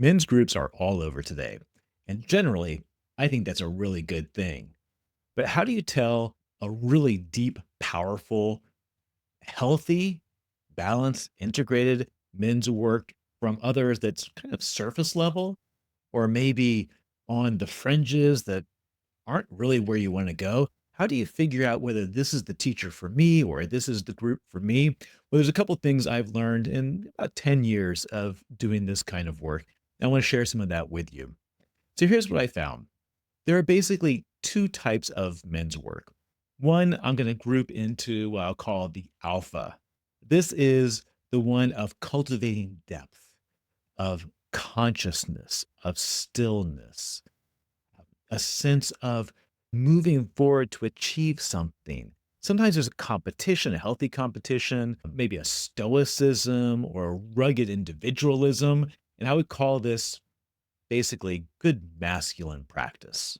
Men's groups are all over today. And generally, I think that's a really good thing. But how do you tell a really deep, powerful, healthy, balanced, integrated men's work from others that's kind of surface level or maybe on the fringes that aren't really where you want to go? How do you figure out whether this is the teacher for me or this is the group for me? Well, there's a couple things I've learned in about 10 years of doing this kind of work. I want to share some of that with you. So here's what I found. There are basically two types of men's work. One I'm going to group into what I'll call the alpha. This is the one of cultivating depth, of consciousness, of stillness, a sense of moving forward to achieve something. Sometimes there's a competition, a healthy competition, maybe a stoicism or a rugged individualism. And I would call this basically good masculine practice.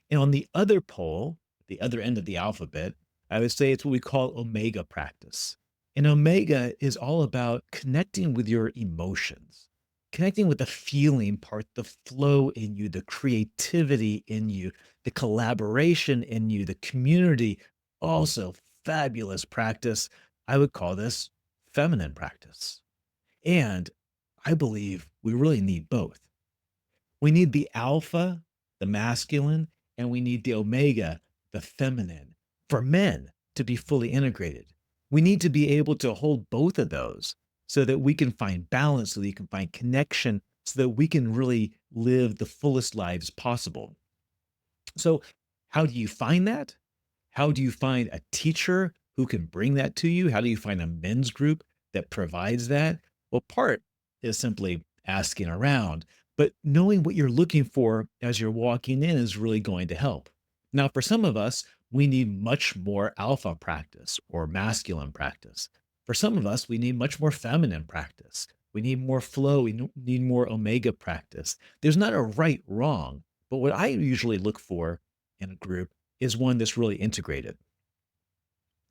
And on the other pole, the other end of the alphabet, I would say it's what we call omega practice. And omega is all about connecting with your emotions, connecting with the feeling part, the flow in you, the creativity in you, the collaboration in you, the community. Also, fabulous practice. I would call this feminine practice. And I believe we really need both. We need the alpha, the masculine, and we need the omega, the feminine, for men to be fully integrated. We need to be able to hold both of those so that we can find balance, so that you can find connection, so that we can really live the fullest lives possible. So, how do you find that? How do you find a teacher who can bring that to you? How do you find a men's group that provides that? Well, part is simply asking around, but knowing what you're looking for as you're walking in is really going to help. Now, for some of us, we need much more alpha practice or masculine practice. For some of us, we need much more feminine practice. We need more flow. Need more omega practice. There's not a right, wrong, but what I usually look for in a group is one that's really integrated.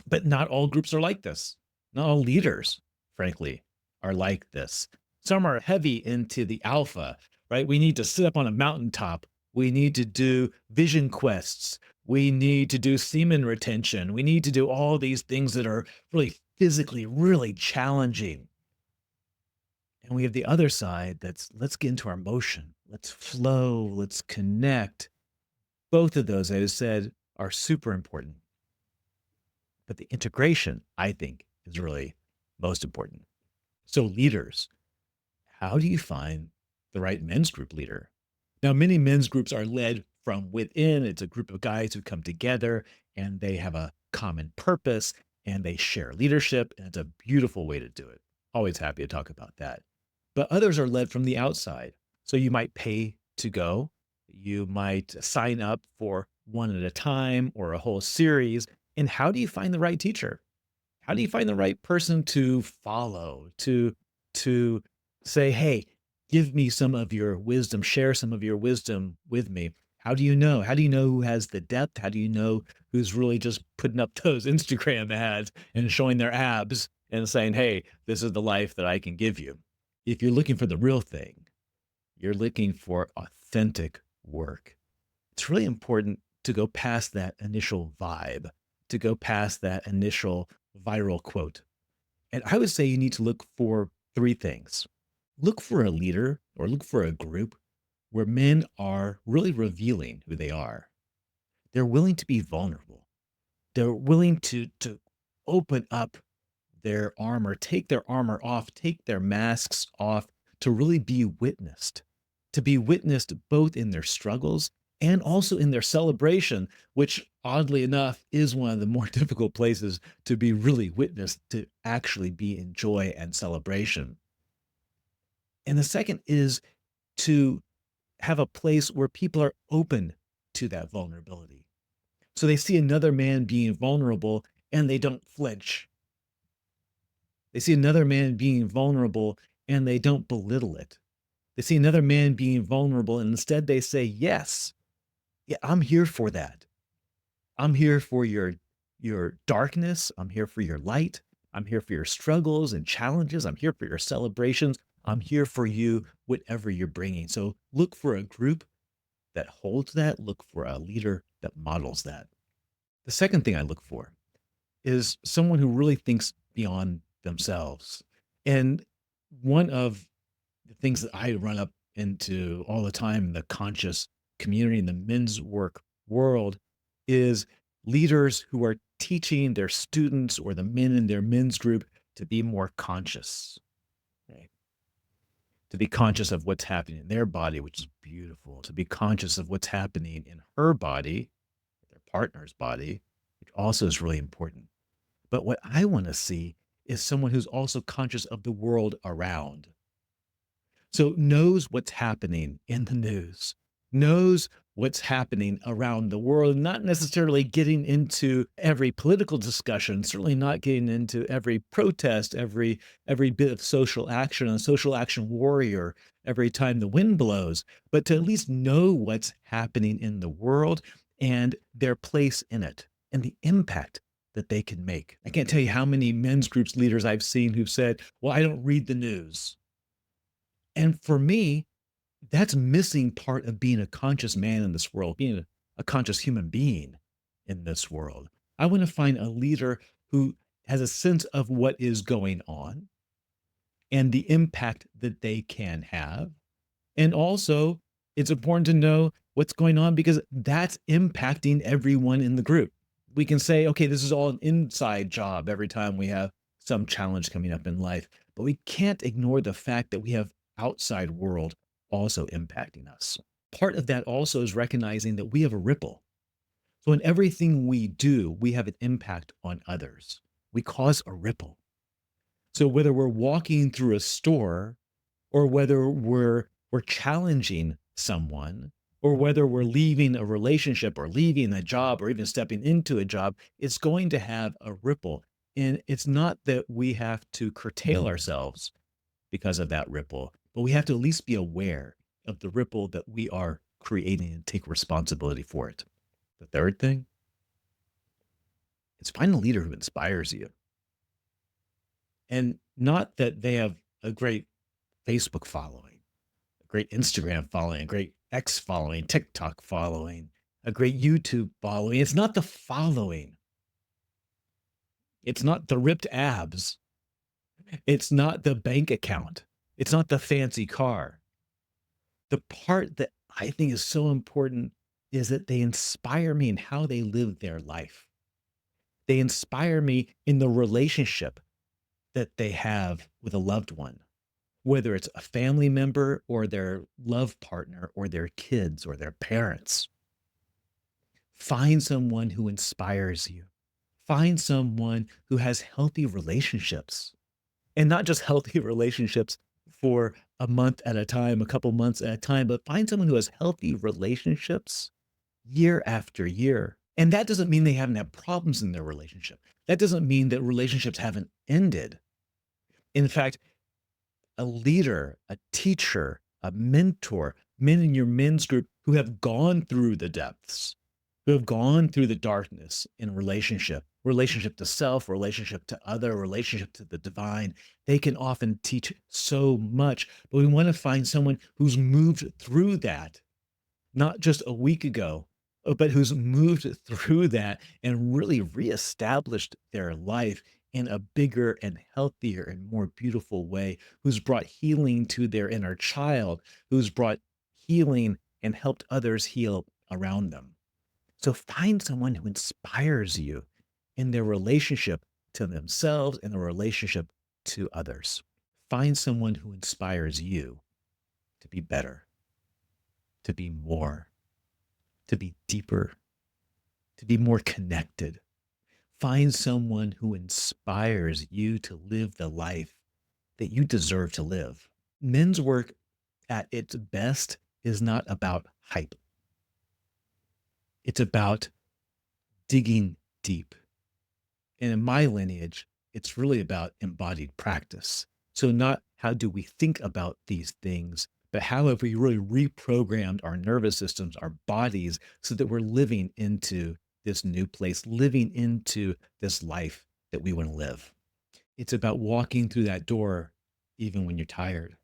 But not all groups are like this. Not all leaders, frankly, are like this. Some are heavy into the alpha, right? We need to sit up on a mountaintop. We need to do vision quests. We need to do semen retention. We need to do all these things that are really physically really challenging. And we have the other side that's let's get into our motion. Let's flow. Let's connect. Both of those, as I said, are super important. But the integration, I think, is really most important. So, leaders, how do you find the right men's group leader? Now, many men's groups are led from within. It's a group of guys who come together and they have a common purpose and they share leadership. And it's a beautiful way to do it. Always happy to talk about that. But others are led from the outside. So you might pay to go, you might sign up for one at a time or a whole series. And how do you find the right teacher? How do you find the right person to follow, to say, "Hey, give me some of your wisdom, share some of your wisdom with me." How do you know? How do you know who has the depth? How do you know who's really just putting up those Instagram ads and showing their abs and saying, "Hey, this is the life that I can give you." If you're looking for the real thing, you're looking for authentic work. It's really important to go past that initial vibe, to go past that initial viral quote. And I would say you need to look for three things. Look for a leader or look for a group where men are really revealing who they are. They're willing to be vulnerable. They're willing to open up their armor, take their armor off, take their masks off to really be witnessed, to be witnessed both in their struggles and also in their celebration, which oddly enough is one of the more difficult places to be really witnessed, to actually be in joy and celebration. And the second is to have a place where people are open to that vulnerability. So they see another man being vulnerable and they don't flinch. They see another man being vulnerable and they don't belittle it. They see another man being vulnerable and instead they say, "Yes, yeah, I'm here for that. I'm here for your darkness. I'm here for your light. I'm here for your struggles and challenges. I'm here for your celebrations. I'm here for you, whatever you're bringing. So look for a group that holds that, look for a leader that models that. The second thing I look for is someone who really thinks beyond themselves. And one of the things that I run up into all the time in the conscious community in the men's work world is leaders who are teaching their students or the men in their men's group to be more conscious, right? To be conscious of what's happening in their body, which is beautiful, to be conscious of what's happening in her body, their partner's body, which also is really important. But what I want to see is someone who's also conscious of the world around. So knows what's happening in the news, knows what's happening around the world, not necessarily getting into every political discussion, certainly not getting into every protest, every bit of social action, a social action warrior every time the wind blows, but to at least know what's happening in the world and their place in it and the impact that they can make. I can't tell you how many men's groups leaders I've seen who've said, "Well, I don't read the news." And for me, that's missing part of being a conscious man in this world, being a conscious human being in this world. I want to find a leader who has a sense of what is going on and the impact that they can have. And also, it's important to know what's going on because that's impacting everyone in the group. We can say, okay, this is all an inside job every time we have some challenge coming up in life, but we can't ignore the fact that we have outside world also impacting us. Part of that also is recognizing that we have a ripple. So in everything we do, we have an impact on others. We cause a ripple. So whether we're walking through a store or whether we're challenging someone or whether we're leaving a relationship or leaving a job or even stepping into a job, it's going to have a ripple. And it's not that we have to curtail ourselves because of that ripple, but we have to at least be aware of the ripple that we are creating and take responsibility for it. The third thing is find a leader who inspires you. And not that they have a great Facebook following, a great Instagram following, a great X following, TikTok following, a great YouTube following. It's not the following. It's not the ripped abs. It's not the bank account. It's not the fancy car. The part that I think is so important is that they inspire me in how they live their life. They inspire me in the relationship that they have with a loved one, whether it's a family member or their love partner or their kids or their parents. Find someone who inspires you. Find someone who has healthy relationships and not just healthy relationships for a month at a time, a couple months at a time, but find someone who has healthy relationships year after year. And that doesn't mean they haven't had problems in their relationship. That doesn't mean that relationships haven't ended. In fact, a leader, a teacher, a mentor, men in your men's group who have gone through the depths, who have gone through the darkness in relationship, relationship to self, relationship to other, relationship to the divine. They can often teach so much, but we want to find someone who's moved through that not just a week ago, but who's moved through that and really reestablished their life in a bigger and healthier and more beautiful way, who's brought healing to their inner child, who's brought healing and helped others heal around them. So find someone who inspires you in their relationship to themselves and their relationship to others. Find someone who inspires you to be better, to be more, to be deeper, to be more connected. Find someone who inspires you to live the life that you deserve to live. Men's work at its best is not about hype, it's about digging deep. And in my lineage, it's really about embodied practice. So, not how do we think about these things, but how have we really reprogrammed our nervous systems, our bodies, so that we're living into this new place, living into this life that we want to live. It's about walking through that door even when you're tired.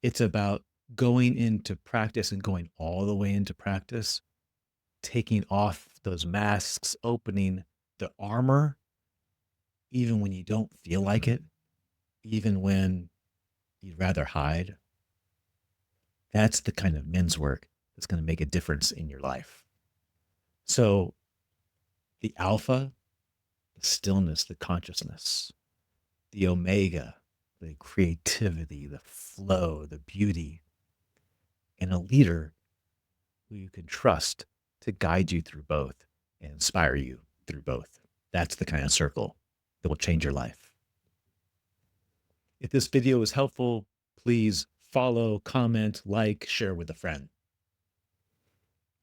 It's about going into practice and going all the way into practice, taking off those masks, opening the armor, even when you don't feel like it, even when you'd rather hide. That's the kind of men's work that's going to make a difference in your life. So, the alpha, the stillness, the consciousness, the omega, the creativity, the flow, the beauty, and a leader who you can trust to guide you through both and inspire you through both. That's the kind of circle that will change your life. If this video was helpful, please follow, comment, like, share with a friend.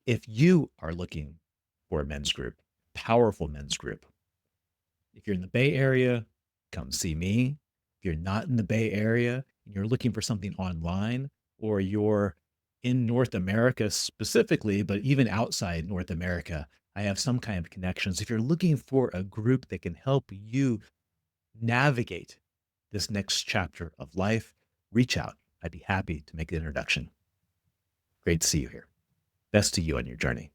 If you are looking for a men's group, powerful men's group, if you're in the Bay Area, come see me. If you're not in the Bay Area and you're looking for something online, or you're in North America specifically, but even outside North America, I have some kind of connections. If you're looking for a group that can help you navigate this next chapter of life, reach out. I'd be happy to make the introduction. Great to see you here. Best to you on your journey.